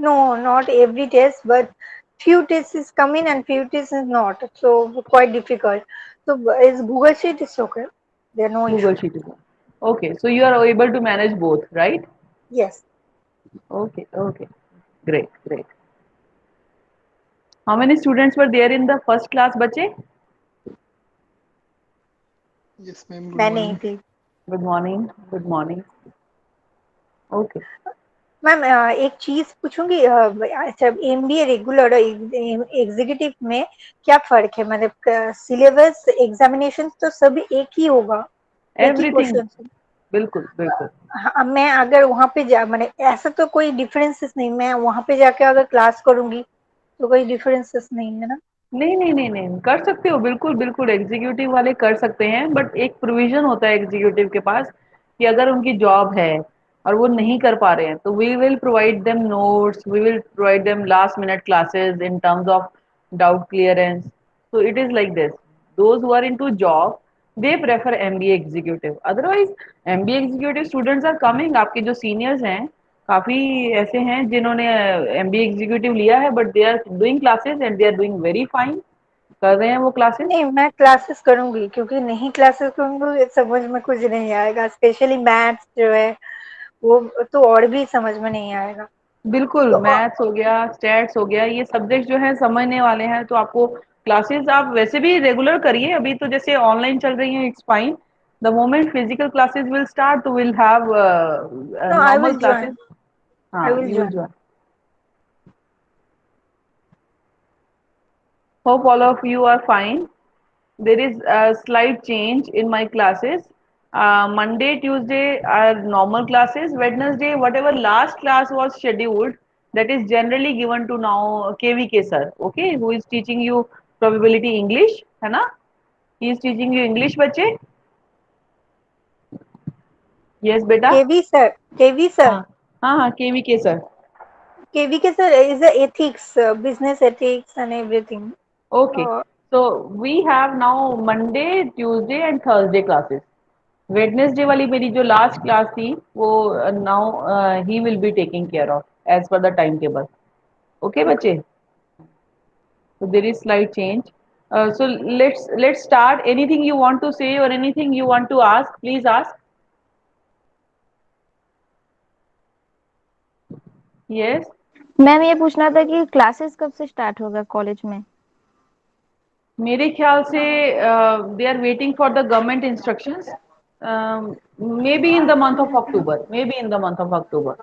No, not every test, but few tests is coming and few tests is not. So quite difficult. So is Google Sheet is okay. There no Google issue. Sheet is on. Okay, so you are able to manage both, right? Yes. Okay, okay. Great, great. How many students were there in the first class, bache? Yes, ma'am. Good मैंने morning. थी. Good morning. Good morning. Okay. Ma'am एक चीज पूछूंगी अच्छा MBA regular executive में क्या फर्क है मतलब सिलेबस एग्जामिनेशन तो सब एक ही होगा एक ही Everything. क्वेश्चन बिल्कुल, बिल्कुल. मैं अगर वहां पे जा मैंने ऐसा तो कोई डिफरेंसेस नहीं मैं वहां पे जाके अगर क्लास करूंगी तो कोई डिफरेंसेस नहीं है ना नहीं, नहीं, नहीं, नहीं, कर सकते हो, बिल्कुल, बिल्कुल, एग्जीक्यूटिव वाले कर सकते हैं, बट एक प्रोविज़न होता है एग्जीक्यूटिव के पास कि अगर उनकी जॉब है और वो नहीं कर पा रहे हैं, तो we will provide them notes, we will provide them last minute classes in terms of doubt clearance. So it is like this. Those who are into job, they prefer MBA executive. Otherwise, MBA executive students are coming. आपके जो seniors हैं, काफी ऐसे हैं जिन्होंने MBA executive लिया है, but they are doing classes and they are doing very fine. कर रहे हैं वो classes. नहीं मैं क्लासेस करूंगी क्योंकि नहीं क्लासेस करूंगी समझ में कुछ नहीं आएगा स्पेशली मैथ्स जो है वो तो और भी समझ में नहीं आएगा बिल्कुल, तो मैथ्स हो गया, स्टैट्स हो गया, ये सब्जेक्ट जो है समझने वाले हैं, तो आपको क्लासेस आप वैसे भी रेगुलर करिए. अभी तो जैसे ऑनलाइन चल रही हैं, it's fine. The moment physical classes will start, तो will have no I normal will classes. Join I हाँ, will you will join join. Hope all of you are fine. There is a slight change in my classes. Monday, Tuesday are normal classes. Wednesday, whatever last class was scheduled, that is generally given to now KVK sir, okay, who is teaching you probability English, है ना? He is teaching you English, बच्चे? Yes, बेटा? केवी sir हाँ, हाँ, हाँ, KVK sir. केवी के sir is ethics business ethics and everything Okay. So we have now Monday, Tuesday and Thursday classes. Wednesday वाली मेरी जो लास्ट क्लास थी वो नाउ ही will be taking care of as per the time table. Okay बच्चे. So there is slight change. So let's start. Anything you want to say or anything you want to ask, please ask. Yes. Ma'am ये पूछना था कि classes कब से start होगा college में। मेरे ख्याल से they are waiting for the government instructions. May be in the month of October, may be in the month of October.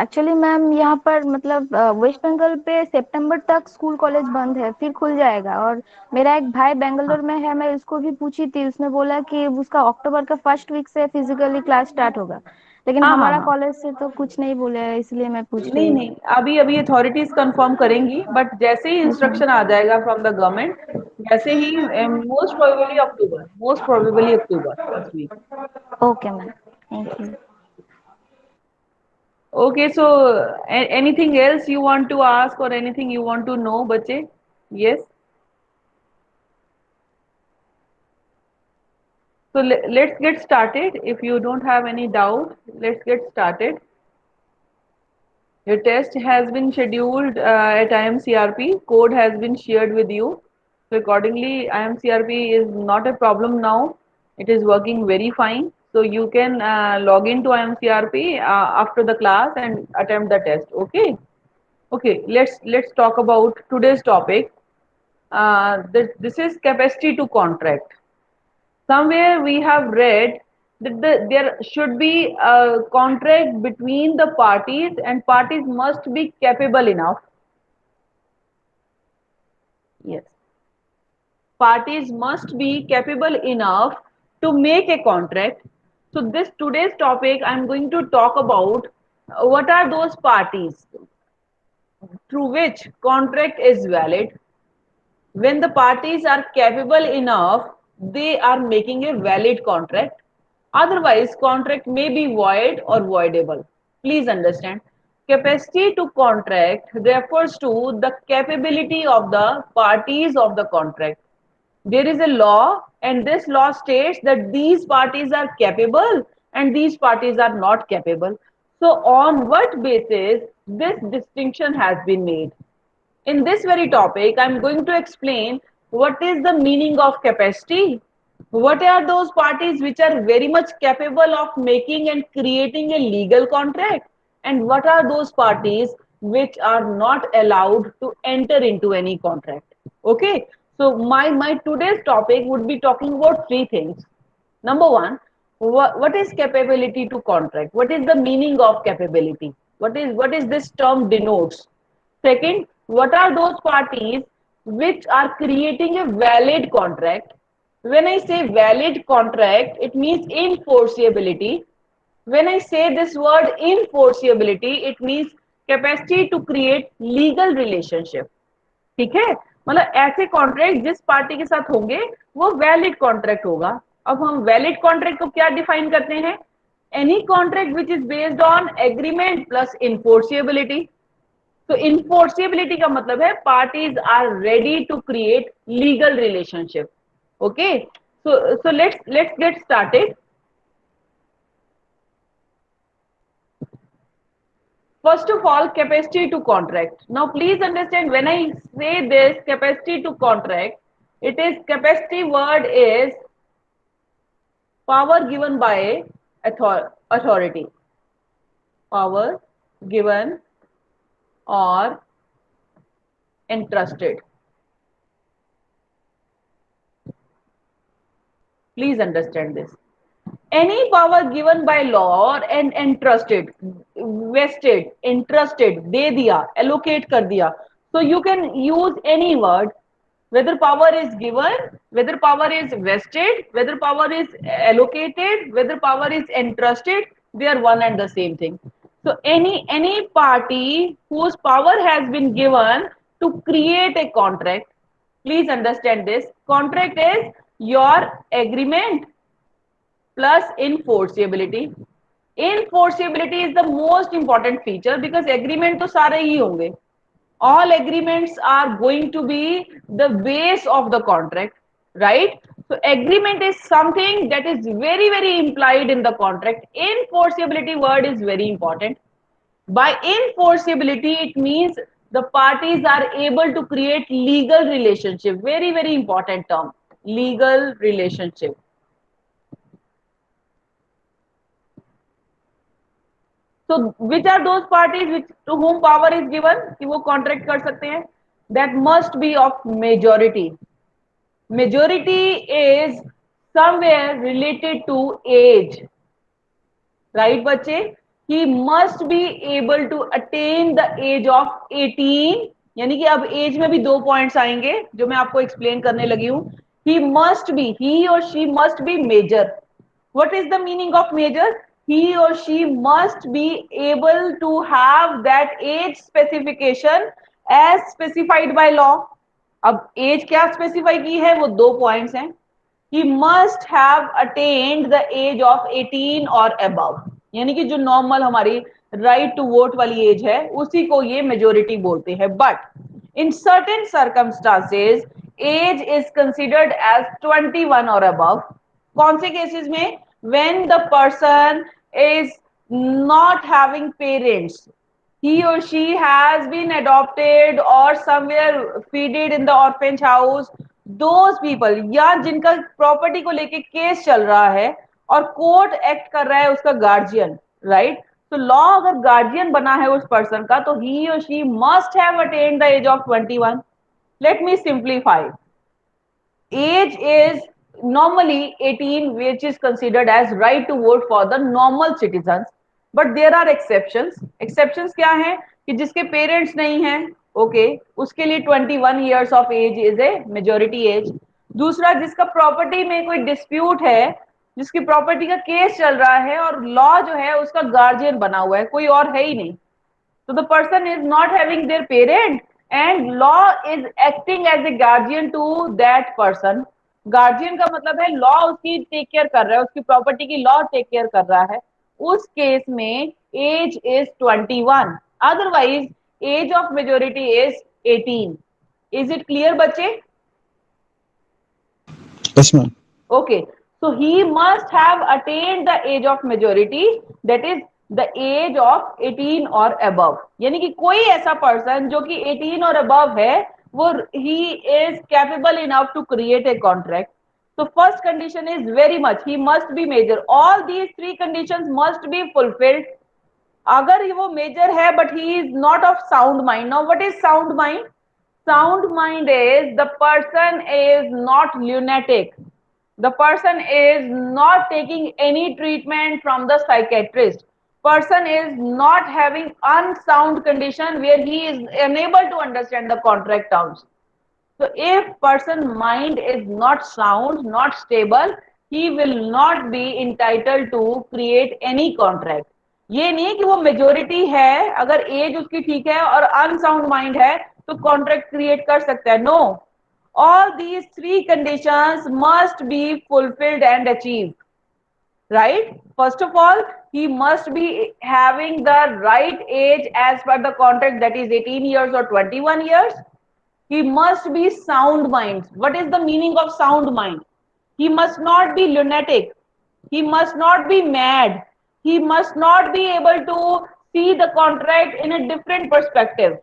Actually ma'am यहाँ पर मतलब वेस्ट बंगाल पे सितंबर तक स्कूल कॉलेज बंद है, फिर खुल जाएगा। और मेरा एक भाई बेंगलोर में है, मैं उसको भी पूछी थी, उसने बोला कि उसका अक्टूबर का फर्स्ट वीक से फिजिकली क्लास स्टार्ट होगा। लेकिन हाँ, हाँ, हमारा हाँ. कॉलेज से तो कुछ नहीं बोले हैं, इसलिए मैं पूछ नहीं, रही हूँ। नहीं, अभी अभी अथॉरिटीज कंफर्म करेंगी, बट जैसे ही इंस्ट्रक्शन आ जाएगा फ्रॉम द गवर्नमेंट, वैसे ही most probably October first week. Okay ma'am, thank you. Okay. So anything else you want to ask और anything you want to know बच्चे? Yes. So let's get started. If you don't have any doubt, let's get started. Your test has been scheduled at IMCRP. Code has been shared with you. So accordingly, IMCRP is not a problem now. It is working very fine. So you can log into IMCRP after the class and attempt the test. Okay. Okay. Let's talk about today's topic. This is capacity to contract. Somewhere we have read that there should be a contract between the parties and parties must be capable enough. Yes. Parties must be capable enough to make a contract. So this today's topic I'm going to talk about what are those parties through which contract is valid. When the parties are capable enough, they are making a valid contract. Otherwise, contract may be void or voidable. Please understand. Capacity to contract refers to the capability of the parties of the contract. There is a law, and this law states that these parties are capable and these parties are not capable. So, on what basis this distinction has been made. In this very topic, I'm going to explain what is the meaning of capacity, what are those parties which are very much capable of making and creating a legal contract, and what are those parties which are not allowed to enter into any contract. Okay, so my today's topic would be talking about three things. Number one, what is capability to contract? What is the meaning of capability? What is this term denotes? Second, what are those parties which are creating a valid contract? When I say valid contract, it means enforceability. When I say this word enforceability, it means capacity to create legal relationship. ठीक है, मतलब ऐसे contract जिस party के साथ होंगे वो valid contract होगा. अब हम वैलिड कॉन्ट्रैक्ट को क्या डिफाइन करते हैं? Any contract which is based on agreement plus enforceability. तो इन्फोर्सिबिलिटी का मतलब है parties are ready to create legal relationship. Okay, so let's get started. First of all, capacity to contract. Now please understand, when I say this capacity to contract, it is capacity word is power given by authority, power given or entrusted. Please understand this. Any power given by law and entrusted, vested, entrusted, दे दिया, allocate कर दिया. So you can use any word, whether power is given, whether power is vested, whether power is allocated, whether power is entrusted, they are one and the same thing. So any party whose power has been given to create a contract, please understand this, contract is your agreement plus enforceability. Enforceability is the most important feature because agreement तो सारे ही होंगे. All agreements are going to be the base of the contract, right? So agreement is something that is very implied in the contract. Enforceability word is very important. By enforceability, it means the parties are able to create legal relationship. Very important term, legal relationship. So which are those parties which to whom power is given कि वो contract कर सकते हैं? That must be of majority. Majority is somewhere related to age, right बच्चे? He must be able to attain the age of 18. यानी कि अब as में भी दो पॉइंट्स आएंगे जो मैं आपको एक्सप्लेन करने लगी हूं. He must be, he or she must be major. What is the meaning of major? He or she must be able to have that age specification as specified by law. अब as क्या specify की है? वो दो points हैं. He must have attained the age of 18 or above. यानी कि जो नॉर्मल हमारी राइट टू वोट वाली एज है उसी को ये मेजोरिटी बोलते हैं. But in certain circumstances age is considered as 21 और अबव. कौन से केसेस में? when the person is not having parents, he or she has been adopted or somewhere feeded in the orphanage house, those people, या जिनका property को लेके case चल रहा है और कोर्ट एक्ट कर रहा है उसका गार्जियन, राइट? तो लॉ अगर गार्जियन बना है उस पर्सन का तो he or she must have attend the age of 21. Let me simplify. age is normally 18, which is considered as right to vote for the normal citizens, but there are exceptions. Exceptions क्या हैं? कि जिसके parents नहीं हैं, okay, उसके लिए 21 years of age is a majority age. दूसरा, जिसका प्रॉपर्टी में कोई डिस्प्यूट है, जिसकी प्रॉपर्टी का केस चल रहा है और लॉ जो है उसका गार्जियन बना हुआ है, कोई और है ही नहीं, so the person is not having their parent and law is acting as a guardian to that person. Guardian का मतलब है लॉ उसकी टेक केयर कर रहा है, उसकी प्रॉपर्टी की लॉ टेक केयर कर रहा है. उस केस में age is 21. Otherwise age of majority is 18. Is it clear बच्चे? Yes, ma'am. Okay, so he must have attained the age of majority, that is the age of 18 और above, यानी कि कोई ऐसा पर्सन जो कि 18 और अबव है वो ही is capable enough to create a contract. So first condition is very much he must be major. All these three conditions must be fulfilled. अगर वो मेजर है but he is not of sound mind. Now what is sound mind? Sound mind is the person is not lunatic. The person is not taking any treatment from the psychiatrist. Person is not having unsound condition where he is unable to understand the contract terms. So if person mind is not sound, not stable, he will not be entitled to create any contract. ये नहीं कि वो majority है, अगर as उसकी ठीक है और अनसाउंड माइंड है तो कॉन्ट्रैक्ट क्रिएट कर सकता है. No, all these three conditions must be fulfilled and achieved, right? First of all, he must be having the right age as per the contract, that is 18 years or 21 years. He must be sound mind. What is the meaning of sound mind? He must not be lunatic. He must not be mad. He must not be able to see the contract in a different perspective.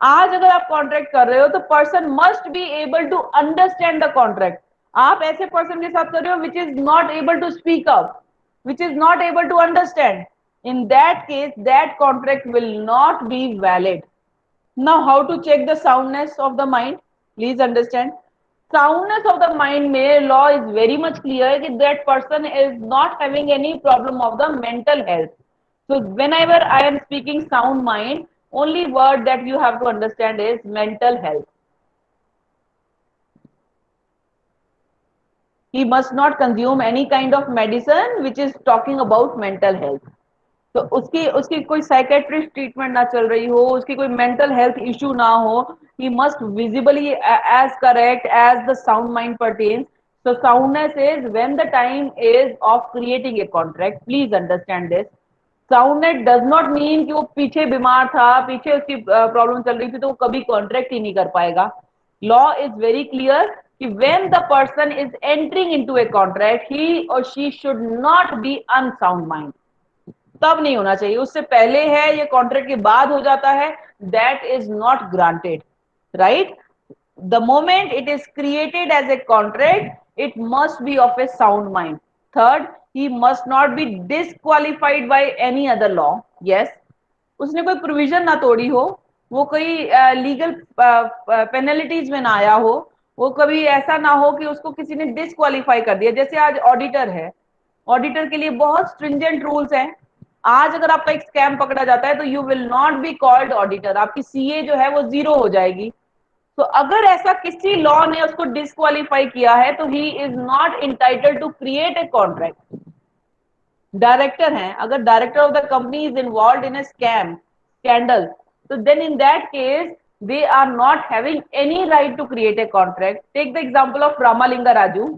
आज अगर आप contract कर रहे हो तो person must be able to understand the contract. आप ऐसे person के साथ कर रहे हो which is not able to speak up, which is not able to understand. In that case, that contract will not be valid. Now, how to check the soundness of the mind? Please understand. Soundness of the mind में law is very much clear that that person is not having any problem of the mental health. So whenever I am speaking sound mind, only word that you have to understand is mental health. He must not consume any kind of medicine which is talking about mental health. तो उसकी उसकी कोई psychiatrist treatment ना चल रही हो, उसकी कोई मेंटल हेल्थ इश्यू ना हो. He must visibly as correct as the sound mind pertains. So soundness is when the time is of creating a contract. Please understand this. Soundness does not mean कि वो पीछे बीमार था, पीछे उसकी problem चल रही थी तो वो कभी कॉन्ट्रैक्ट ही नहीं कर पाएगा. Law is very clear कि when the person is entering into a contract, he or she should not be unsound mind. तब नहीं होना चाहिए, उससे पहले है, ये कॉन्ट्रैक्ट के बाद हो जाता है, that is not granted, right? The moment it is created as a contract it must be of a sound mind. Third, he must not be disqualified by any other law. Yes, उसने कोई provision ना तोड़ी हो, वो कोई legal penalties में ना आया हो, वो कभी ऐसा ना हो कि उसको किसी ने डिस्क्वालीफाई कर दिया. जैसे आज ऑडिटर है, ऑडिटर के लिए बहुत स्ट्रिंजेंट रूल्स हैं. आज अगर आपका एक स्कैम पकड़ा जाता है तो you will not be called auditor, आपकी सीए जो है वो जीरो हो जाएगी. तो अगर ऐसा किसी लॉ ने उसको डिस्क्वालीफाई किया है तो he is not entitled to create a contract. Director हैं, अगर director of the company is involve in a scandal, तो then in that case they are not having any right to create a contract. Take the example of Ramalinga Raju.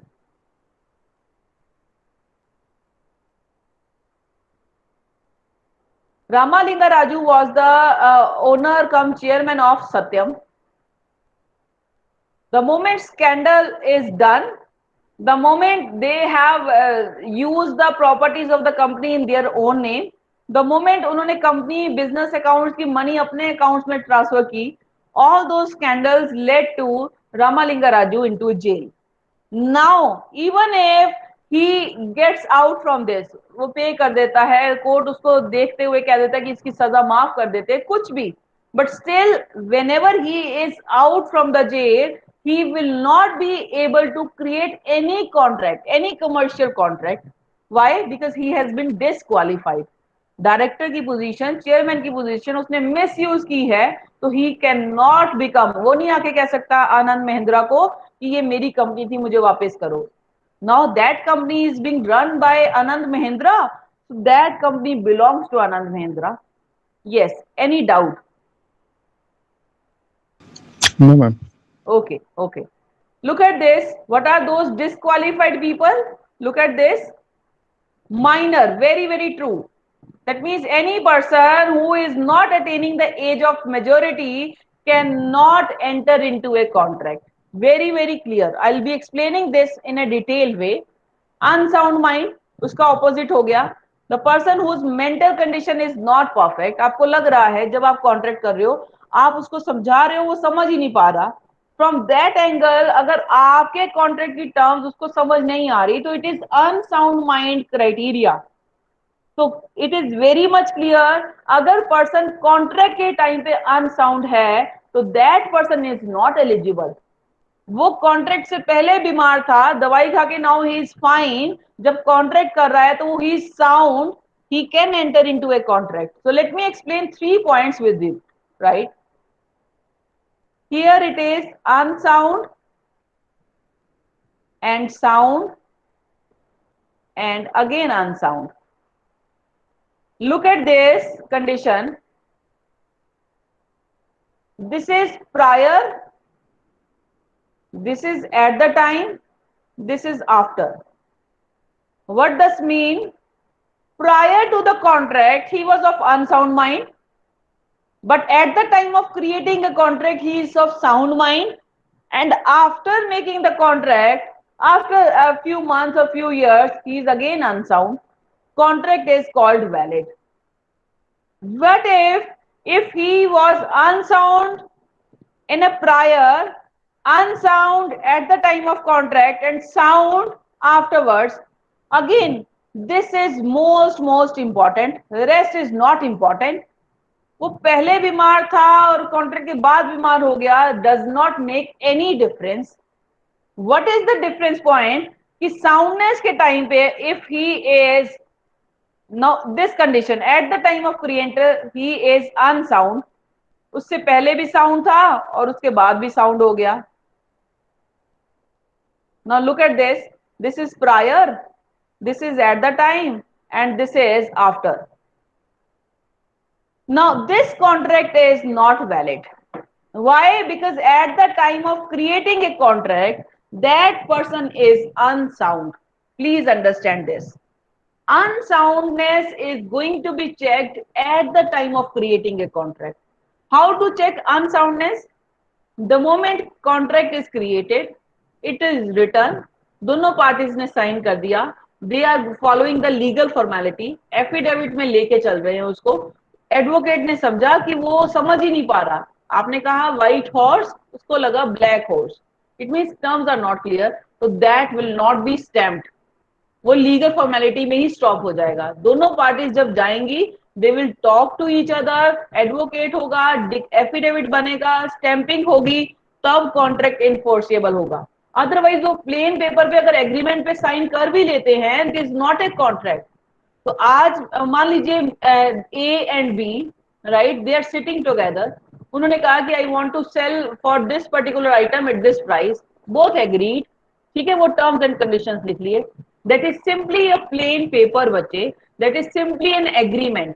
Ramalinga Raju was the owner cum chairman of Satyam. The moment scandal is done, the moment they have used the properties of the company in their own name, the moment उन्होंने company business accounts की money अपने accounts में transfer की, all those scandals led to Ramalinga Raju into jail. Now, even if he gets out from this, वो पे कर देता है, कोर्ट उसको देखते हुए कह देता है कि इसकी सजा माफ कर देते हैं, कुछ भी, but still whenever he is out from the jail, he will not be able to create any contract, any commercial contract. Why? Because he has been disqualified. Director की पोजीशन, चेयरमैन की पोजीशन उसने miss use की है, तो he can not become, वो नहीं आके कह सकता आनंद महिंद्रा को कि ये मेरी कंपनी थी, मुझे वापस करो. Now that company is being run by Anand Mahindra, so that company belongs to Anand Mahindra. Yes, any doubt? No, ma'am. Okay, okay. Look at this. What are those disqualified people? Look at this. Minor, very, very true. That means any person who is not attaining the age of majority cannot enter into a contract. Very, very clear. I'll be explaining this in a detailed way. Unsound mind, उसका opposite हो गया. The person whose mental condition is not perfect. आपको लग रहा है जब आप contract कर रहे हो, आप उसको समझा रहे हो, वो समझ ही नहीं पा रहा, फ्रॉम दैट एंगल अगर आपके कॉन्ट्रैक्ट की टर्म्स उसको समझ नहीं आ रही, तो it is unsound mind criteria. तो it is very much clear, अगर पर्सन कॉन्ट्रैक्ट के टाइम पे अनसाउंड है तो that person is not eligible. वो कॉन्ट्रैक्ट से पहले बीमार था, दवाई खा के नाउ ही इज फाइन, जब कॉन्ट्रैक्ट कर रहा है तो he is sound, he can enter into a contract. So let me explain 3 points with it, right? Here it is unsound and sound and again unsound. Look at this condition. This is prior, this is at the time, this is after. What does mean? Prior to the contract he was of unsound mind, but at the time of creating a contract he is of sound mind, and after making the contract, after a few months or few years, he is again unsound. Contract is called valid. What if he was unsound in a prior, unsound at the time of contract and sound afterwards? Again, this is most important, rest is not important. वो पहले बीमार था और contract के बाद बीमार हो गया, does not make any difference. What is the difference point कि साउंडनेस के टाइम पे if he is no this condition at the time of creator he is unsound, उससे पहले भी साउंड था और उसके बाद भी साउंड हो गया। Now look at this is prior, this is eight the time and this is after. Now this contract is not valid. Why? Because at the time of creating a contract, that person is unsound. Please understand this. Unsoundness is going to be checked at the time of creating a contract. How to check unsoundness? The moment contract is created, it is written, दोनों parties ने sign कर दिया, they are following the legal formality, affidavit में लेके चल रहे हैं उसको, एडवोकेट ने समझा कि वो समझ ही नहीं पा रहा, आपने कहा व्हाइट हॉर्स, उसको लगा black horse, it means terms are not clear, तो that will not be stamped, वो लीगल फॉर्मेलिटी में ही स्टॉप हो जाएगा। दोनों पार्टीज जब जाएंगी they will talk to each other, advocate होगा, एफिडेविट बनेगा, स्टैंपिंग होगी, तब कॉन्ट्रैक्ट इनफोर्सेबल होगा। अदरवाइज वो प्लेन पेपर पे अगर एग्रीमेंट पे साइन कर भी लेते हैं, it is not a contract. तो आज मान लीजिए A and B, right, they are sitting together, उन्होंने कहा कि I want to sell for this particular item at this price, both agreed, ठीक है, वो टर्म्स एंड कंडीशंस लिख लिए, that is simply a plain paper बच्चे, that is simply an agreement,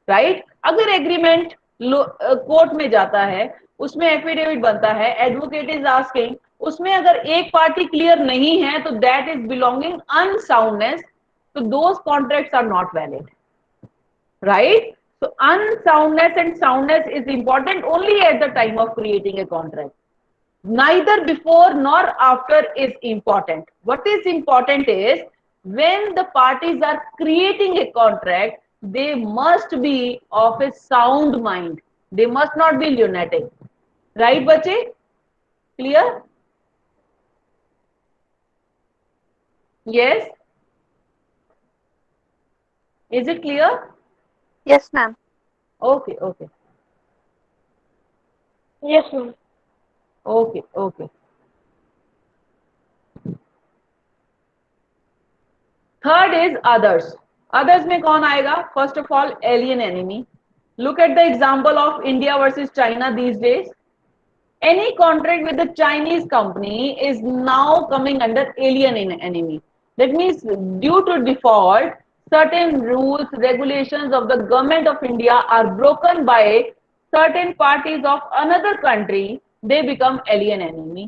right. अगर एग्रीमेंट कोर्ट में जाता है, उसमें एफिडेविट बनता है, एडवोकेट इज आस्किंग, उसमें अगर एक पार्टी क्लियर नहीं है तो that is belonging unsoundness, so those contracts are not valid, right? So unsoundness and soundness is important only at the time of creating a contract, neither before nor after is important. What is important is when the parties are creating a contract, they must be of a sound mind, they must not be lunatic, right bache? Clear? Yes. Is it clear? Yes, ma'am. Okay, okay. Yes, ma'am. Okay, okay. Third is others. Others में कौन आएगा? First of all, alien enemy. Look at the example of India versus China these days. Any contract with the Chinese company is now coming under alien enemy. That means due to default, certain rules, regulations of the government of India are broken by certain parties of another country, they become alien enemy.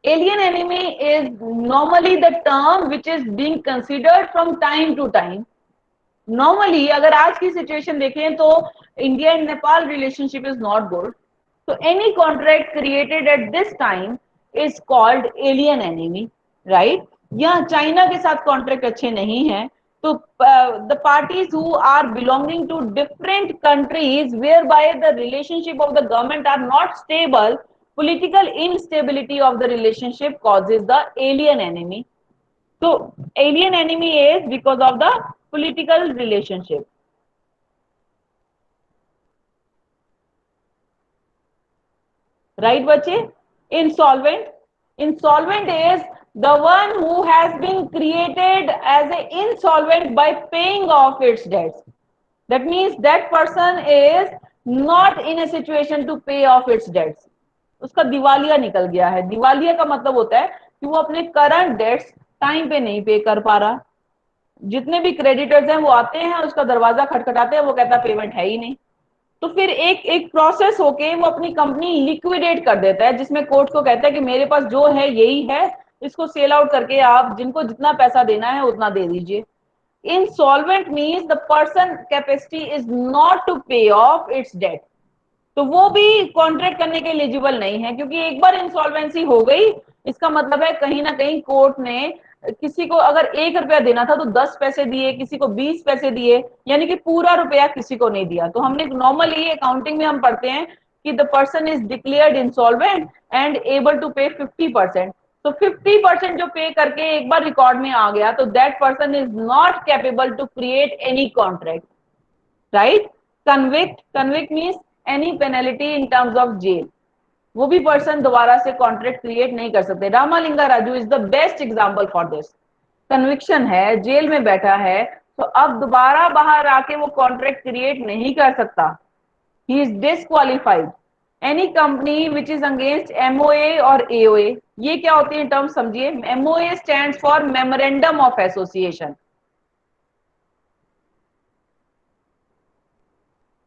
Alien enemy is normally the term which is being considered from time to time. Normally, अगर आज की situation देखें तो India and Nepal relationship is not good, so any contract created at this time is called alien enemy, right? यहाँ China के साथ contract अच्छे नहीं है, So the parties who are belonging to different countries whereby the relationship of the government are not stable, political instability of the relationship causes the alien enemy. So alien enemy is because of the political relationship. Right bache? Insolvent is the one who has been created as an insolvent by paying off its debts. That means that person is not in a situation to pay off its debts. उसका दिवालिया निकल गया है. दिवालिया का मतलब होता है कि वो अपने करंट डेट्स टाइम पे नहीं पे कर पा रहा. जितने भी क्रेडिटर्स हैं वो आते हैं, उसका दरवाजा खटखटाते हैं, वो कहता है पेमेंट है ही नहीं. तो फिर एक एक प्रोसेस होके वो अपनी कंपनी लिक्विडेट कर देता है, जिसमें कोर्ट को कहता है कि मेरे पास जो है यही है, इसको सेल आउट करके आप जिनको जितना पैसा देना है उतना दे दीजिए. Insolvent means the person capacity is not to pay off its debt. तो वो भी कॉन्ट्रैक्ट करने के एलिजिबल नहीं है, क्योंकि एक बार इंसॉल्वेंसी हो गई, इसका मतलब है कहीं ना कहीं कोर्ट ने किसी को अगर 1 रुपया देना था तो 10 पैसे दिए, किसी को 20 पैसे दिए, यानी कि पूरा रुपया किसी को नहीं दिया. तो हमने नॉर्मली अकाउंटिंग में हम पढ़ते हैं कि the person is declared insolvent and able to pay 50%. तो 50% जो पे करके एक बार रिकॉर्ड में आ गया, तो that person is not capable to create any contract. Right? Convict means any penalty in terms of jail. वो भी पर्सन दोबारा से कॉन्ट्रैक्ट क्रिएट नहीं कर सकते. Ramalinga Raju is the best example for this. Conviction है, जेल में बैठा है, तो अब दोबारा बाहर आके वो कॉन्ट्रैक्ट क्रिएट नहीं कर सकता. He is disqualified. Any company which is against MOA और एओए, ये क्या होती है टर्म समझिए. MOA stands for memorandum of association.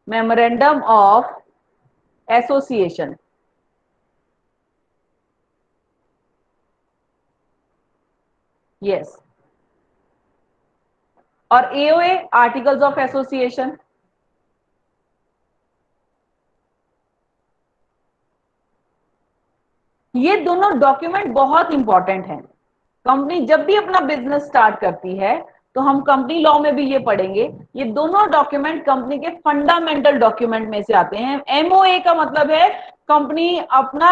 Memorandum of association. Yes. और एओए आर्टिकल्स ऑफ एसोसिएशन. ये दोनों डॉक्यूमेंट बहुत इंपॉर्टेंट हैं. कंपनी जब भी अपना बिजनेस स्टार्ट करती है, तो हम कंपनी लॉ में भी ये पढ़ेंगे, ये दोनों डॉक्यूमेंट कंपनी के फंडामेंटल डॉक्यूमेंट में से आते हैं. एमओए का मतलब है कंपनी अपना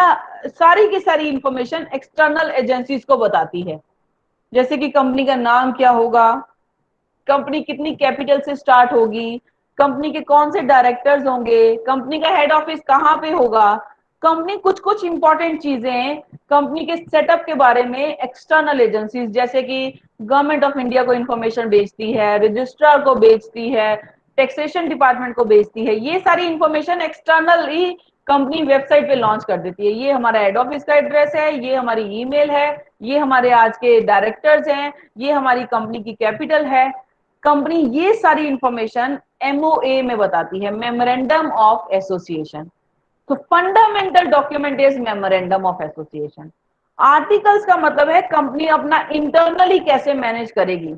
सारी की सारी इंफॉर्मेशन एक्सटर्नल एजेंसीज को बताती है, जैसे कि कंपनी का नाम क्या होगा, कंपनी कितनी कैपिटल से स्टार्ट होगी, कंपनी के कौन से डायरेक्टर्स होंगे, कंपनी का हेड ऑफिस कहाँ पे होगा. कंपनी कुछ इंपॉर्टेंट चीजें कंपनी के सेटअप के बारे में एक्सटर्नल एजेंसीज जैसे कि गवर्नमेंट ऑफ इंडिया को इंफॉर्मेशन भेजती है, रजिस्ट्रार को भेजती है, टैक्सेशन डिपार्टमेंट को भेजती है. ये सारी इंफॉर्मेशन एक्सटर्नल ही कंपनी वेबसाइट पे लॉन्च कर देती है. ये हमारा हेड ऑफिस का एड्रेस है, ये हमारी ईमेल है, ये हमारे आज के डायरेक्टर्स हैं, ये हमारी कंपनी की कैपिटल है. कंपनी ये सारी इंफॉर्मेशन एमओए में बताती है, मेमोरेंडम ऑफ एसोसिएशन. तो fundamental document is memorandum of association. Articles का मतलब है कंपनी अपना इंटरनली कैसे मैनेज करेगी,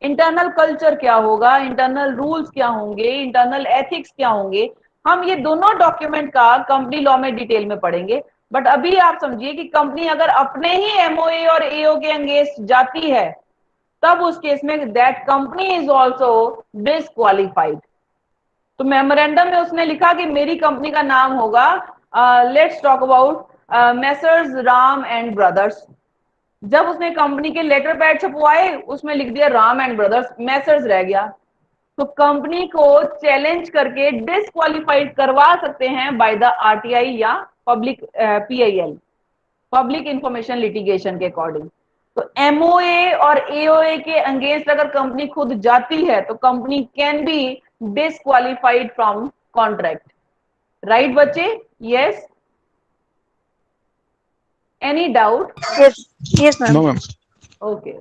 इंटरनल कल्चर क्या होगा, इंटरनल रूल्स क्या होंगे, इंटरनल एथिक्स क्या होंगे. हम ये दोनों डॉक्यूमेंट का कंपनी लॉ में डिटेल में पढ़ेंगे. बट अभी आप समझिए कि कंपनी अगर अपने ही एमओए और एओ के अगेंस्ट जाती है, तब उस केस में that company is also disqualified. तो मेमोरेंडम में उसने लिखा कि मेरी कंपनी का नाम होगा, let's talk about Messrs Ram and brothers. जब उसने कंपनी के लेटर पैड छपवाए, उसमें लिख दिया राम एंड ब्रदर्स, मैसर्स रह गया. तो कंपनी को चैलेंज करके डिसक्वालिफाइड करवा सकते हैं बाय द आरटीआई या public PIL, public information litigation के अकॉर्डिंग. तो एमओए और एओए के अगेंस्ट अगर कंपनी खुद जाती है, तो company can be disqualified from contract. Right बच्चे? Yes. Any doubt? yes ma'am. No, ma'am. Okay.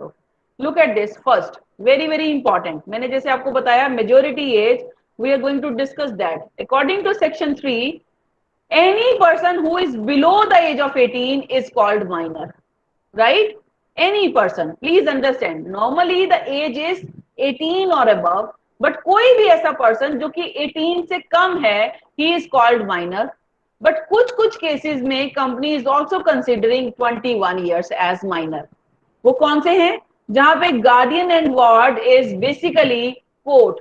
Look at this first, very very important. मैंने जैसे आपको बताया majority age, we are going to discuss that. According to section 3, any person who is below the age of 18 is called minor. Right? Any person, please understand, normally the age is 18 or above, but कोई भी ऐसा person जो कि 18 से कम है, he is called minor. But कुछ cases में company is also considering 21 years as minor. वो कौन से हैं? जहां पे guardian and ward is basically court,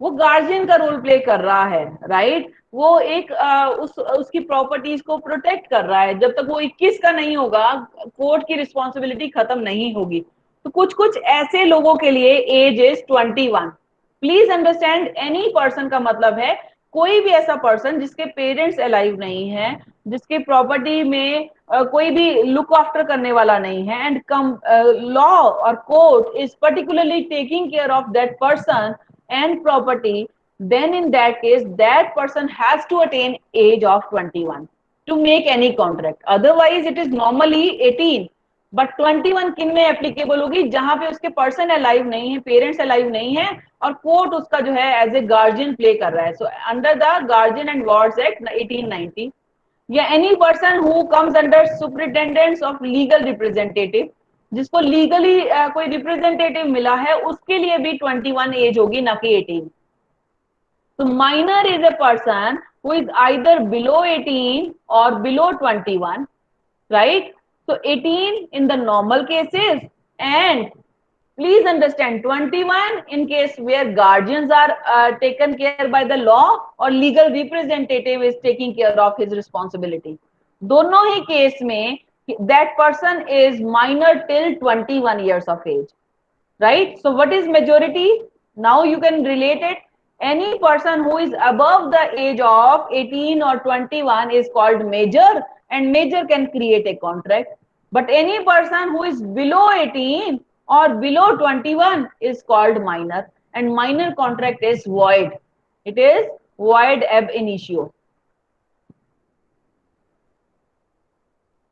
वो गार्जियन का रोल प्ले कर रहा है, राइट। वो एक उसकी प्रॉपर्टीज को प्रोटेक्ट कर रहा है। जब तक वो 21 का नहीं होगा, कोर्ट की रिस्पॉन्सिबिलिटी खत्म नहीं होगी। तो कुछ कुछ ऐसे लोगों के लिए age is 21। Please understand, any person का मतलब है कोई भी ऐसा पर्सन जिसके पेरेंट्स अलाइव नहीं है, जिसके प्रॉपर्टी में कोई भी लुक आफ्टर करने वाला नहीं है, एंड कम लॉ और court is particularly taking care of that person and property, then in that case that person has to attain age of 21 to make any contract. Otherwise it is normally 18, but 21 किन में applicable होगी? जहां पे उसके person alive नहीं है, parents alive नहीं है, और कोर्ट उसका जो है एज ए गार्जियन प्ले कर रहा है। So under the guardian and wards act 1890, या any person who comes under superintendents of legal representative, जिसको लीगली कोई रिप्रेजेंटेटिव मिला है, उसके लिए भी 21 एज होगी, ना कि 18। तो minor is a person who is either below 18 और below 21, right? So 18 in the normal cases, and please understand 21 in case where guardians are taken care by the law or legal representative is taking care of his responsibility. दोनों ही case में that person is minor till 21 years of age, right? So what is majority? Now you can relate it. Any person who is above the age of 18 or 21 is called major, and major can create a contract. But any person who is below 18 or below 21 is called minor, and minor contract is void. It is void ab initio.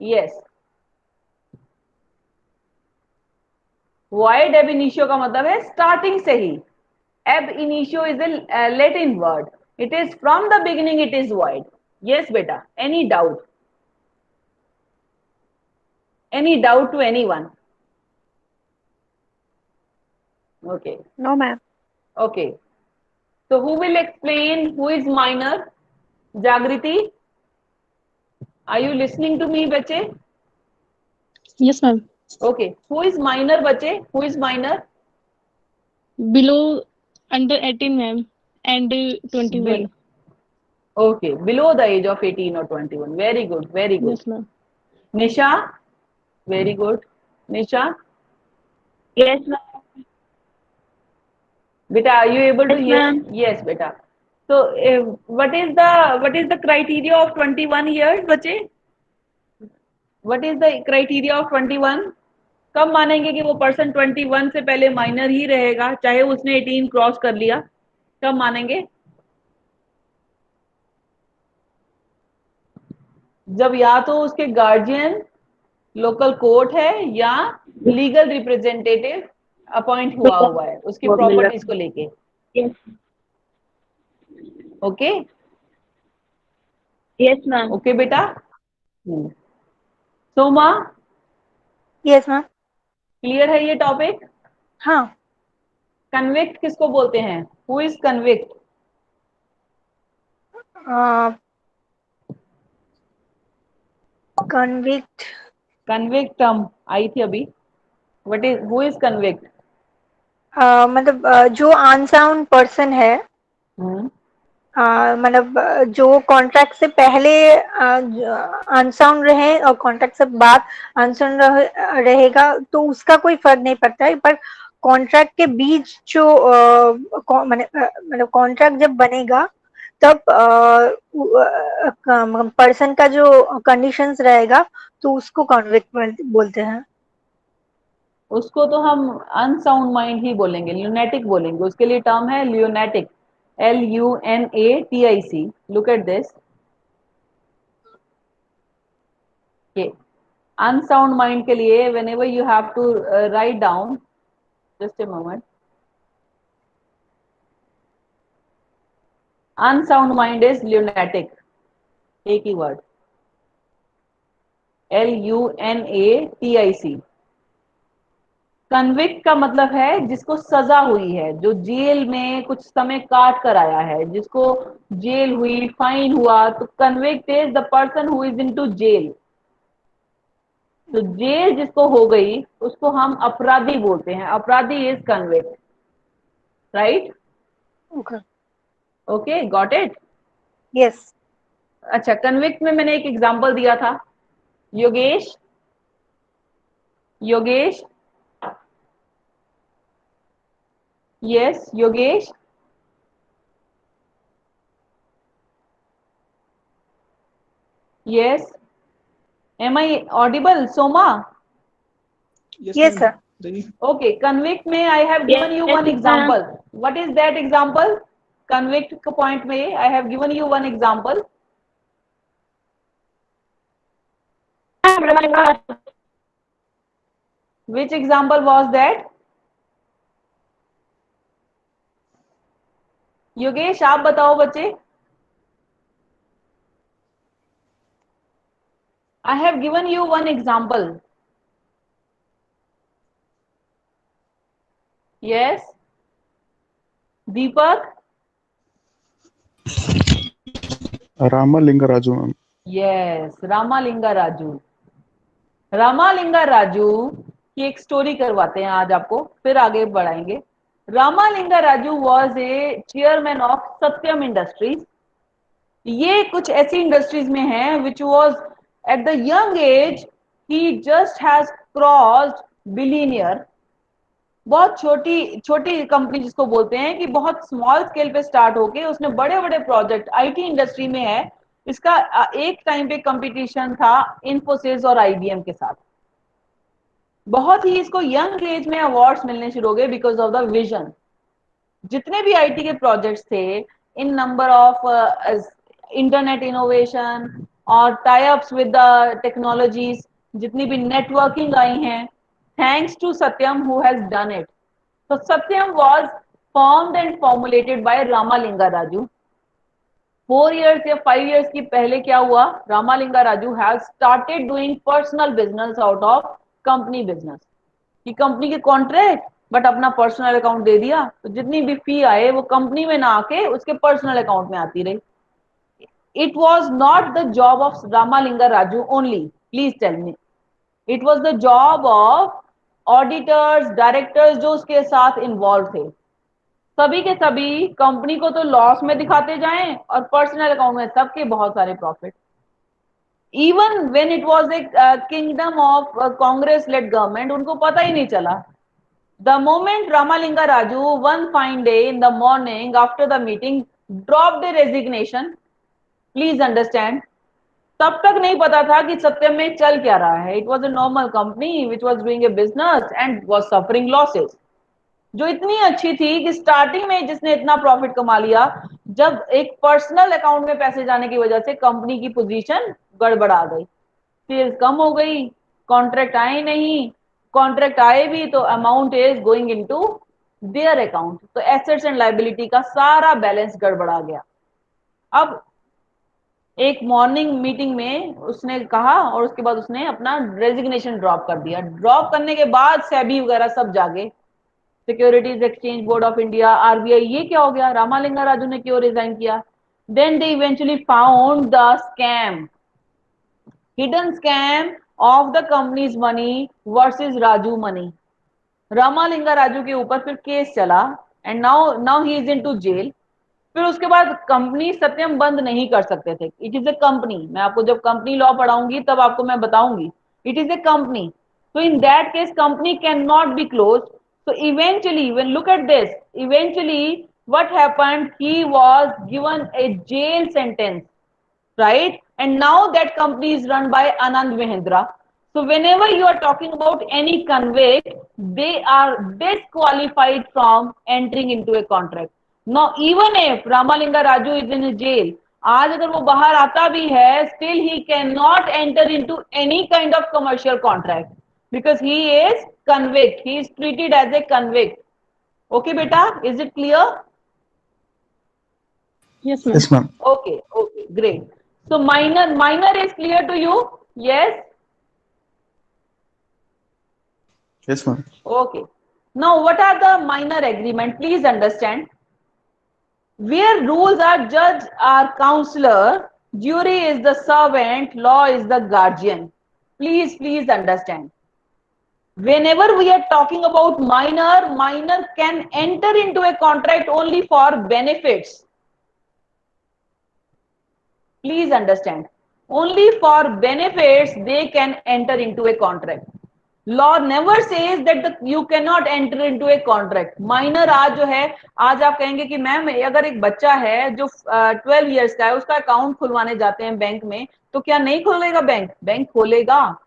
Yes. void ab initio का मतलब है starting से ही। ab initio is a Latin word. It is from the beginning it is void. Yes beta, any doubt? Any doubt to anyone? Okay. No, ma'am. Okay. So who will explain who is minor? Jagriti, are you listening to me बच्चे? Yes, ma'am. Okay. Who is minor बच्चे? Who is minor? Below under 18, ma'am, and 21. Okay, below the age of 18 or 21. Very good, very good. Yes, ma'am. Nisha, very good. Nisha, Yes, ma'am. beta, are you able to Yes, hear? ma'am. Yes, beta. So, what is the criteria of 21 years, बच्चे? What is the criteria of 21? कब मानेंगे कि वो person 21 से पहले minor ही रहेगा, चाहे उसने 18 क्रॉस कर लिया? कब मानेंगे? जब या तो उसके गार्जियन लोकल कोर्ट है, या लीगल रिप्रेजेंटेटिव अपॉइंट हुआ है उसकी प्रॉपर्टीज को लेके। Yes. Okay Yes, ma'am. Okay बेटा। Soma, yes ma'am. क्लियर है ये टॉपिक? हाँ। कन्विक्ट किसको बोलते हैं? Who is convict? Convict convict term आई थी अभी। What is, who is convict? मतलब जो अनसाउंड पर्सन है, मतलब जो कॉन्ट्रैक्ट से पहले अनसाउंड रहे और कॉन्ट्रैक्ट से बाद अनसाउंड रहेगा तो उसका कोई फर्क नहीं पड़ता है, पर कॉन्ट्रैक्ट के बीच जो मतलब कॉन्ट्रैक्ट जब बनेगा तब पर्सन का जो कंडीशंस रहेगा तो उसको कॉन्विक्ट बोलते हैं। उसको तो हम अनसाउंड माइंड ही बोलेंगे, ल्यूनेटिक बोलेंगे। उसके लिए टर्म है lunatic, LUNATIC। Look at this, unsound mind के लिए whenever you have to write down, just a moment, unsound mind is lunatic, एक ही वर्ड, LUNATIC। कन्विक्ट का मतलब है जिसको सजा हुई है, जो जेल में कुछ समय काट कर आया है, जिसको जेल हुई, फाइन हुआ, तो convict is the person who is into jail. तो जेल जिसको हो गई उसको हम अपराधी बोलते हैं, अपराधी is convict, right? Okay. Okay, got it? Yes. अच्छा, कन्विक्ट में मैंने एक एग्जांपल दिया था, Yogesh, Yogesh, yes Yogesh, yes, am I audible, Soma? Yes, Yes, ma'am. sir. Ready? Okay, convict में I have given you Yes, one ma'am. example. What is that example? Convict point में I have given you one example. Which example was that? Yogesh आप बताओ बच्चे. I have given you one example. Yes. Deepak? Ramalinga Raju ma'am. Yes, Ramalinga Raju. Ramalinga Raju की एक story करवाते हैं आज आपको, फिर आगे बढ़ाएंगे. Ramalinga Raju was a chairman of Satyam industries. ये कुछ ऐसी इंडस्ट्रीज में है which was at the young age he just has crossed billionaire. बहुत छोटी छोटी कंपनी जिसको बोलते हैं कि बहुत स्मॉल स्केल पे स्टार्ट होके उसने बड़े बड़े प्रोजेक्ट आईटी इंडस्ट्री में है. इसका एक टाइम पे कंपटीशन था इन्फोसिस और आईबीएम के साथ. बहुत ही इसको यंग एज में अवार्ड्स मिलने शुरू हो गए बिकॉज ऑफ द विजन. जितने भी आईटी के प्रोजेक्ट्स थे in number of internet innovation और tie ups with the technologies, जितनी भी नेटवर्किंग आई हैं, thanks to Satyam who has done it. So Satyam was formed and formulated by Ramalinga Raju. 4 years या 5 years की पहले क्या हुआ? Ramalinga Raju has started doing personal business out of company business. कि कंपनी के कॉन्ट्रैक्ट बट अपना personal account दे दिया, तो जितनी भी फी आए वो कंपनी में ना आके उसके पर्सनल अकाउंट में आती रही. It was not the job of Ramalinga Raju only. Please tell me. It was the job of auditors, directors जो उसके साथ इन्वॉल्व थे. सभी के सभी कंपनी को तो लॉस में दिखाते जाएं और पर्सनल अकाउंट में सबके बहुत सारे profit. Even when it was a kingdom of Congress led government, उनको पता ही नहीं चला. The moment Ramalinga Raju one fine day in the morning after the meeting dropped a resignation. Please understand, तब तक नहीं पता था कि सत्यम में चल क्या रहा है. It was a normal company which was doing a business and was suffering losses, जो इतनी अच्छी थी कि स्टार्टिंग में जिसने इतना प्रॉफिट कमा लिया, जब एक पर्सनल अकाउंट में पैसे जाने की वजह से कंपनी की पोजीशन गड़बड़ा गई. सेल्स कम हो गई, कॉन्ट्रैक्ट आए नहीं, कॉन्ट्रैक्ट आए भी तो amount is going into their account. तो एसेट्स एंड लायबिलिटी का सारा बैलेंस गड़बड़ा गया. अब एक मॉर्निंग मीटिंग में उसने कहा और उसके बाद उसने अपना रेजिग्नेशन ड्रॉप कर दिया. ड्रॉप करने के बाद सेबी वगैरह सब जागे, securities exchange board of India, RBI, ये क्या हो गया, रामालिंगा राजू ने क्यों रिजाइन किया? Then they eventually found the scam, hidden scam of the company's money versus Raju money. Ramalinga Raju के ऊपर फिर केस चला and now he is into jail. फिर उसके बाद कंपनी सत्यम बंद नहीं कर सकते थे. It is a company. मैं आपको जब कंपनी लॉ पढ़ाऊंगी तब आपको मैं बताऊंगी. It is a company. So in that case, company cannot be closed. So eventually, when look at this, eventually what happened? He was given a jail sentence, right? And now that company is run by Anand Mahindra. So whenever you are talking about any convict, they are disqualified from entering into a contract. Now even if Ramalinga Raju is in a jail, आज अगर वो बाहर आता भी है, still he cannot enter into any kind of commercial contract because he is convict. He is treated as a convict. Okay beta, is it clear? Yes, ma'am. Yes ma'am. Okay, okay, great. So minor is clear to you? Yes? Yes ma'am. Okay. Now what are the minor agreement? Please understand. Where rules are judge are counselor, jury is the servant, law is the guardian. Please understand. Whenever we are talking about minor can enter into a contract only for benefits. Please understand, only for benefits they can enter into a contract. Law never says that you cannot enter into a contract. Minor आज जो है, आज आप कहेंगे कि ma'am अगर एक बच्चा है जो 12 इयर्स का है, उसका अकाउंट खुलवाने जाते हैं बैंक में, तो क्या नहीं खोलेगा बैंक? बैंक खोलेगा,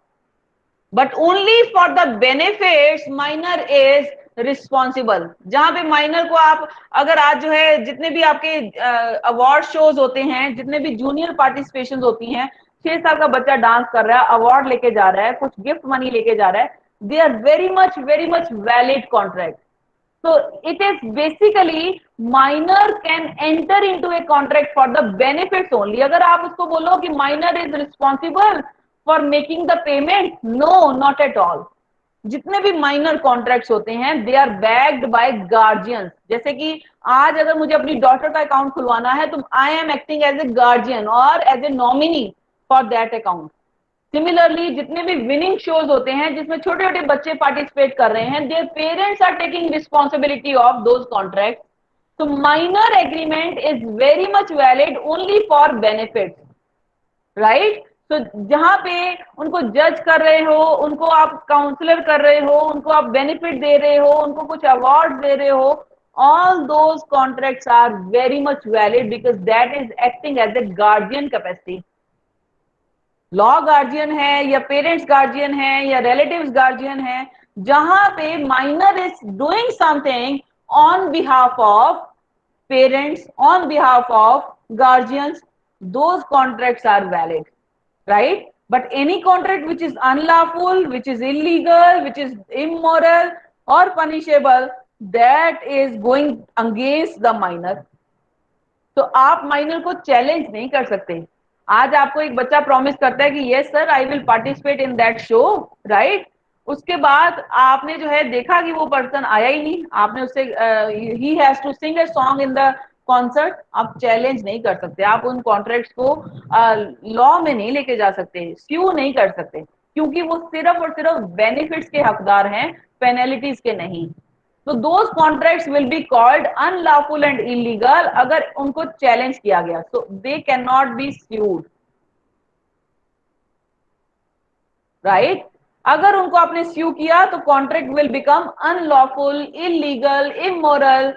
but only for the benefits minor is responsible. जहां पे माइनर को आप, अगर आज जो है जितने भी आपके अवार्ड शोज होते हैं, जितने भी जूनियर पार्टिसिपेशन होती हैं, 6 साल का बच्चा डांस कर रहा है, अवार्ड लेके जा रहा है, कुछ गिफ्ट मनी लेके जा रहा है, they are very much valid contract. So it is basically minor can enter into a contract for the benefits only. अगर आप उसको बोलो कि minor is responsible for making the payment, no, not at all. जितने भी minor contracts होते हैं they are backed by guardians. जैसे कि आज अगर मुझे अपनी डॉटर का अकाउंट खुलवाना है तो I am acting as a guardian और as a nominee for that account. Similarly जितने भी विनिंग शोज होते हैं जिसमें छोटे छोटे बच्चे पार्टिसिपेट कर रहे हैं, their parents are taking responsibility of those contract. तो minor agreement is very much valid only for benefits, right. तो जहां पे उनको जज कर रहे हो, उनको आप काउंसलर कर रहे हो, उनको आप बेनिफिट दे रहे हो, उनको कुछ अवार्ड दे रहे हो, all those contracts are very much valid because that is acting as a guardian capacity. Law guardian है या पेरेंट्स गार्जियन है या रिलेटिव्स गार्जियन है, जहां पे minor is doing something on behalf of parents, on behalf of guardians, those contracts are valid, right? But any contract which is unlawful, which is illegal, which is immoral or punishable, that is going against the minor. तो आप minor को challenge नहीं कर सकते. आज आपको एक बच्चा प्रॉमिस करता है कि yes sir I will participate in that show, right. उसके बाद आपने जो है देखा कि वो पर्सन आया ही नहीं, आपने उससे he has to sing a song in the concert. आप चैलेंज नहीं कर सकते, आप उन कॉन्ट्रैक्ट्स को लॉ में नहीं लेके जा सकते, स्यू नहीं कर सकते, क्योंकि वो सिर्फ और सिर्फ बेनिफिट्स के हकदार हैं, पेनल्टीज के नहीं. तो those contracts will be called unlawful and illegal अगर उनको चैलेंज किया गया, so they can not be sued, right. अगर उनको आपने स्यू किया तो contract will become unlawful, illegal, immoral,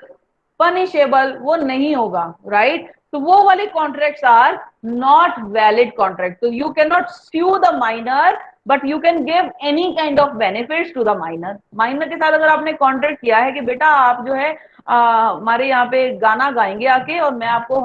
punishable, वो नहीं होगा, राइट. तो वो वाले contracts are not valid contract. तो you can not sue the minor but you can give any kind of benefits to the minor. Minor के साथ अगर आपने कॉन्ट्रैक्ट किया है कि बेटा आप जो है हमारे यहाँ पे गाना गाएंगे आके और मैं आपको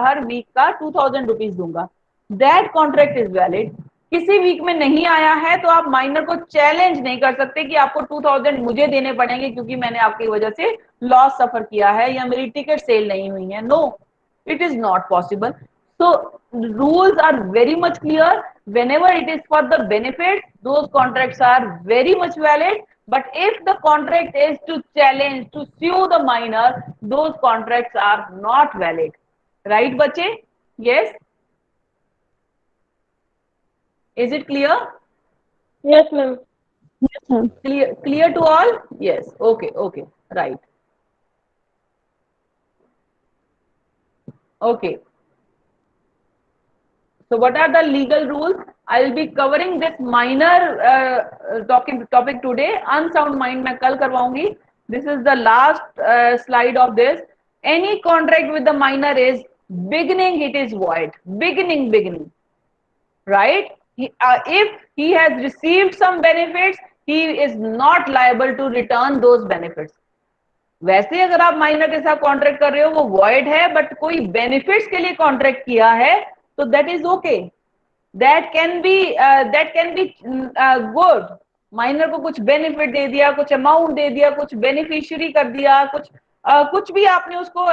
हर वीक का 2000 रुपीज दूंगा, दैट कॉन्ट्रैक्ट इज वैलिड. किसी वीक में नहीं आया है तो आप माइनर को चैलेंज नहीं कर सकते कि आपको 2000 मुझे देने पड़ेंगे क्योंकि मैंने आपकी वजह से लॉस सफर किया है या मेरी टिकट सेल नहीं हुई है. No, it is not possible. So rules are very much clear. Whenever it is for the benefit, those contracts are very much valid. But if the contract is to challenge, to sue the minor, those contracts are not valid. Right, bache? Yes? Is it clear? Yes, ma'am. Yes, ma'am. Clear to all? Yes. Okay. Right. Okay. So what are the legal rules? I will be covering this minor topic today. Unsound mind मैं कल करवाऊंगी. This is the last slide of this. Any contract with the minor is beginning, it is void. Beginning. Right? If he has received some benefits, he is not liable to return those benefits. वैसे अगर आप minor के साथ contract कर रहे हो वो void है, बट कोई बेनिफिट्स के लिए कॉन्ट्रैक्ट किया है तो that is okay, that can be good. Minor को कुछ बेनिफिट दे दिया, कुछ अमाउंट दे दिया, कुछ बेनिफिशियरी कर दिया, कुछ भी आपने उसको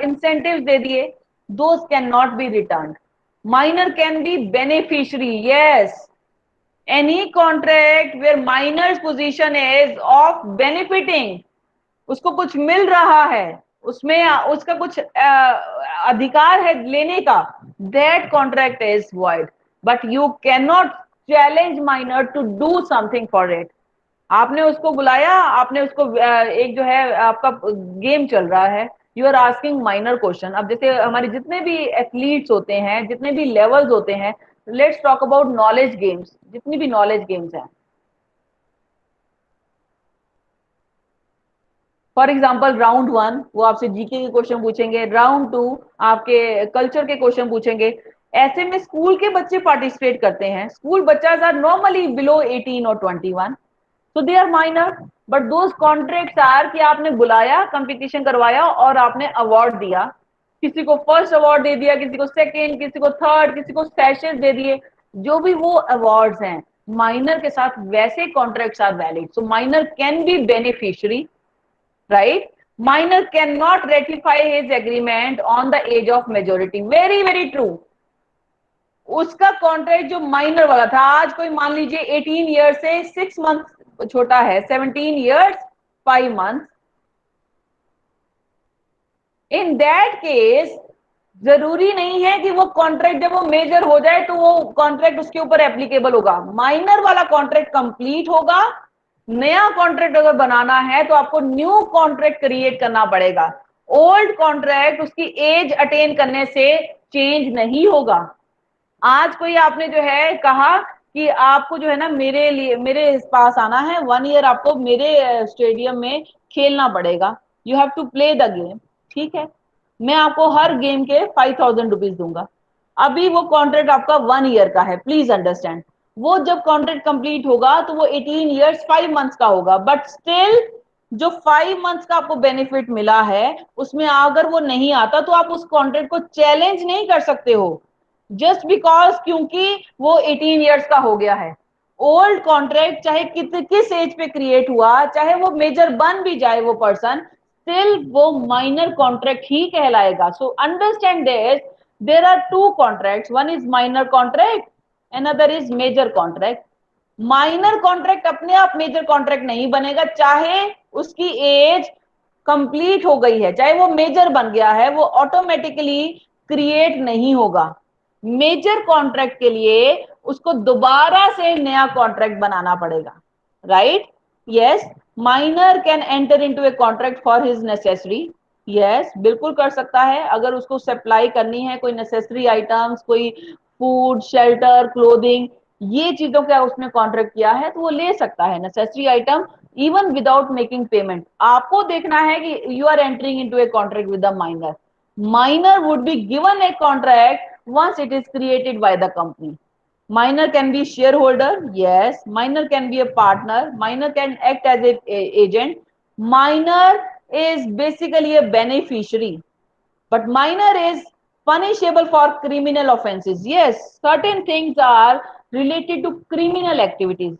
इंसेंटिव्स दे दिए, those can not be return. Minor can be beneficiary, yes. Any contract where minors position is of benefiting, उसको कुछ मिल रहा है, उसमें उसका कुछ अधिकार है लेने का, that contract is void. But you can not challenge minor to do something for it. आपने उसको बुलाया, आपने उसको एक जो है आपका गेम चल रहा है, you are asking minor question. अब जैसे हमारे जितने भी एथलीट्स होते हैं, जितने भी लेवल्स होते हैं, let's talk about knowledge games, जितनी भी नॉलेज गेम्स हैं, फॉर एग्जाम्पल राउंड 1 वो आपसे जीके के क्वेश्चन पूछेंगे, राउंड 2 आपके कल्चर के क्वेश्चन पूछेंगे। ऐसे में स्कूल के बच्चे पार्टिसिपेट करते हैं। स्कूल बच्चास आर नॉर्मली बिलो 18 और 21, so they are minor, but those contracts are कि आपने बुलाया, कंपटीशन करवाया और आपने अवार्ड दिया, किसी को फर्स्ट अवार्ड दे दिया, किसी को सेकंड, किसी को थर्ड, किसी को सैशेस दे दिए, जो भी वो अवार्ड्स हैं माइनर के साथ, वैसे contracts are valid. So minor can be beneficiary, right? Minor can not ratify his agreement on the age of majority, very very true. उसका कॉन्ट्रैक्ट जो माइनर वाला था, आज कोई मान लीजिए 18 ईयर से 6 मंथ छोटा है, 17 years 5 month, in that case जरूरी नहीं है कि वो कॉन्ट्रैक्ट जब वो मेजर हो जाए तो वो कॉन्ट्रैक्ट उसके ऊपर एप्लीकेबल होगा। माइनर वाला कॉन्ट्रैक्ट कंप्लीट होगा, नया कॉन्ट्रैक्ट अगर बनाना है तो आपको न्यू कॉन्ट्रैक्ट क्रिएट करना पड़ेगा। ओल्ड कॉन्ट्रैक्ट उसकी एज अटेन करने से चेंज नहीं होगा। आज कोई आपने जो है कहा कि आपको जो है ना मेरे लिए मेरे पास आना है, 1 ईयर आपको मेरे स्टेडियम में खेलना पड़ेगा, you have to play the game, ठीक है? मैं आपको हर गेम के 5,000 रुपीज दूंगा। अभी वो कॉन्ट्रैक्ट आपका 1 ईयर का है, प्लीज अंडरस्टैंड। वो जब कॉन्ट्रैक्ट कंप्लीट होगा तो वो 18 ईयर्स 5 मंथ्स का होगा, बट स्टिल जो 5 मंथ्स का आपको बेनिफिट मिला है उसमें अगर वो नहीं आता तो आप उस कॉन्ट्रैक्ट को चैलेंज नहीं कर सकते हो, जस्ट बिकॉज क्योंकि वो 18 ईयर्स का हो गया है। ओल्ड कॉन्ट्रैक्ट चाहे किस एज पे क्रिएट हुआ, चाहे वो मेजर बन भी जाए वो पर्सन, स्टिल वो माइनर कॉन्ट्रैक्ट ही कहलाएगा। So understand this, there are two contracts, one is minor contract, another is major contract. Minor contract अपने आप मेजर कॉन्ट्रैक्ट नहीं बनेगा, चाहे उसकी एज कंप्लीट हो गई है, चाहे वो मेजर बन गया है, वो ऑटोमेटिकली क्रिएट नहीं होगा। मेजर कॉन्ट्रैक्ट के लिए उसको दोबारा से नया कॉन्ट्रैक्ट बनाना पड़ेगा, right? Yes, minor can enter into a contract for his necessary, yes बिल्कुल कर सकता है। अगर उसको सप्लाई करनी है कोई नेसेसरी आइटम्स, कोई फूड, शेल्टर, क्लोथिंग, ये चीजों का उसने कॉन्ट्रैक्ट किया है तो वो ले सकता है necessary item even without making payment. आपको देखना है कि you are entering into a contract with the minor. Minor would be given a contract once it is created by the company. Minor can be shareholder, yes. Minor can be a partner. Minor can act as a agent. Minor is basically a beneficiary, but minor is punishable for criminal offenses. Yes, certain things are related to criminal activities.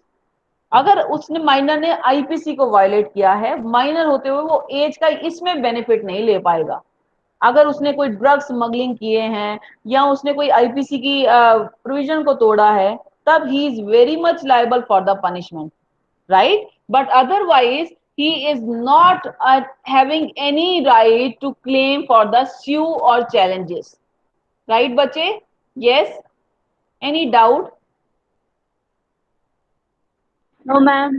अगर उसने minor ने IPC को violet किया है, minor होते हुए वो as का इसमें बेनिफिट नहीं ले पाएगा। अगर उसने कोई ड्रग स्मगलिंग किए हैं या उसने कोई आईपीसी की प्रोविजन को तोड़ा है, तब he is very much liable for the punishment, right? But otherwise he is not having any right to claim for the sue और चैलेंजेस, राइट बच्चे? Yes, any doubt? No, ma'am.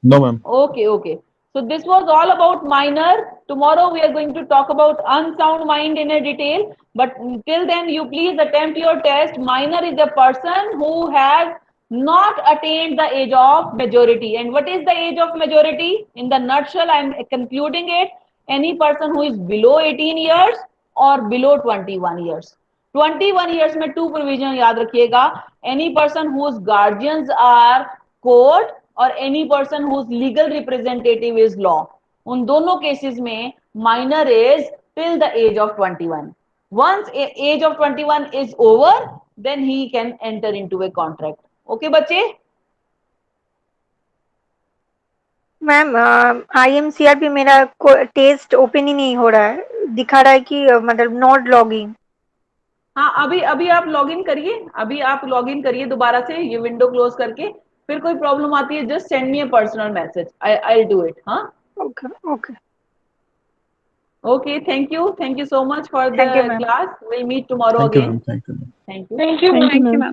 No, ma'am. Okay, okay. So this was all about minor. Tomorrow we are going to talk about unsound mind in a detail. But till then, you please attempt your test. Minor is a person who has not attained the age of majority. And what is the age of majority? In the nutshell, I am concluding it. Any person who is below 18 years or below 21 years. 21 years में two provision याद रखिएगा. Any person whose guardians are court और any person whose legal representative is law, उन दोनों cases में minor is till the age of 21. Once age of 21 is over, then he can enter into a contract. Okay बच्चे? Ma'am IMCRP मेरा test open ही नहीं हो रहा है, दिखा रहा है कि मतलब नॉट लॉगिंग। हाँ, अभी अभी आप लॉग इन करिए, अभी आप लॉग इन करिए दोबारा से, ये विंडो क्लोज करके. फिर कोई प्रॉब्लम आती है, just send me a personal message, I will do it. हाँ, okay okay, okay, thank you so much for the Thank you, ma'am. class. We'll meet tomorrow Thank you, again. ma'am. Thank you. Thank you. Thank you, Thank you, ma'am. ma'am.